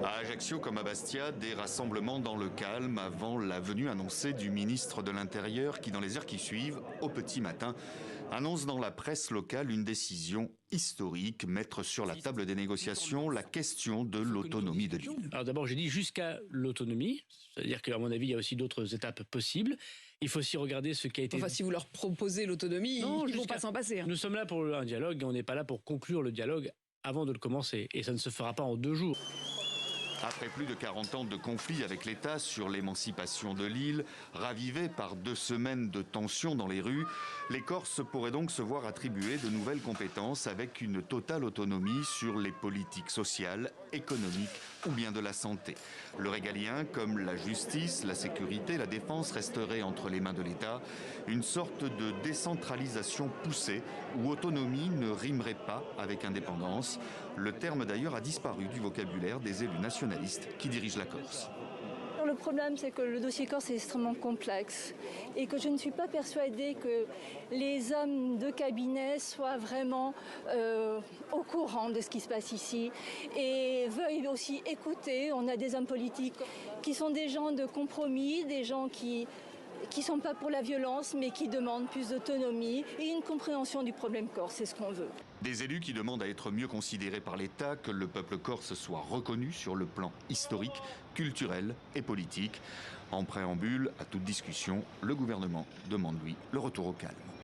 À Ajaccio comme à Bastia, des rassemblements dans le calme avant la venue annoncée du ministre de l'Intérieur qui, dans les heures qui suivent, au petit matin, annonce dans la presse locale une décision historique, mettre sur la table des négociations la question de l'autonomie de l'île. Alors d'abord, j'ai dit jusqu'à l'autonomie, c'est-à-dire qu'à mon avis, il y a aussi d'autres étapes possibles. Il faut aussi regarder ce qui a été... Enfin, si vous leur proposez l'autonomie, ils ne vont pas s'en passer. Nous sommes là pour un dialogue et on n'est pas là pour conclure le dialogue avant de le commencer. Et ça ne se fera pas en 2 jours. Après plus de 40 ans de conflit avec l'État sur l'émancipation de l'île, ravivée par 2 semaines de tensions dans les rues, les Corses pourraient donc se voir attribuer de nouvelles compétences avec une totale autonomie sur les politiques sociales, économiques ou bien de la santé. Le régalien, comme la justice, la sécurité, la défense, resterait entre les mains de l'État. Une sorte de décentralisation poussée où autonomie ne rimerait pas avec indépendance. Le terme d'ailleurs a disparu du vocabulaire des élus nationalistes qui dirigent la Corse. Le problème, c'est que le dossier corse est extrêmement complexe et que je ne suis pas persuadée que les hommes de cabinet soient vraiment au courant de ce qui se passe ici et veuillent aussi écouter. On a des hommes politiques qui sont des gens de compromis, des gens qui ne sont pas pour la violence, mais qui demandent plus d'autonomie et une compréhension du problème corse, c'est ce qu'on veut. Des élus qui demandent à être mieux considérés par l'État, que le peuple corse soit reconnu sur le plan historique, culturel et politique. En préambule à toute discussion, le gouvernement demande, lui, le retour au calme.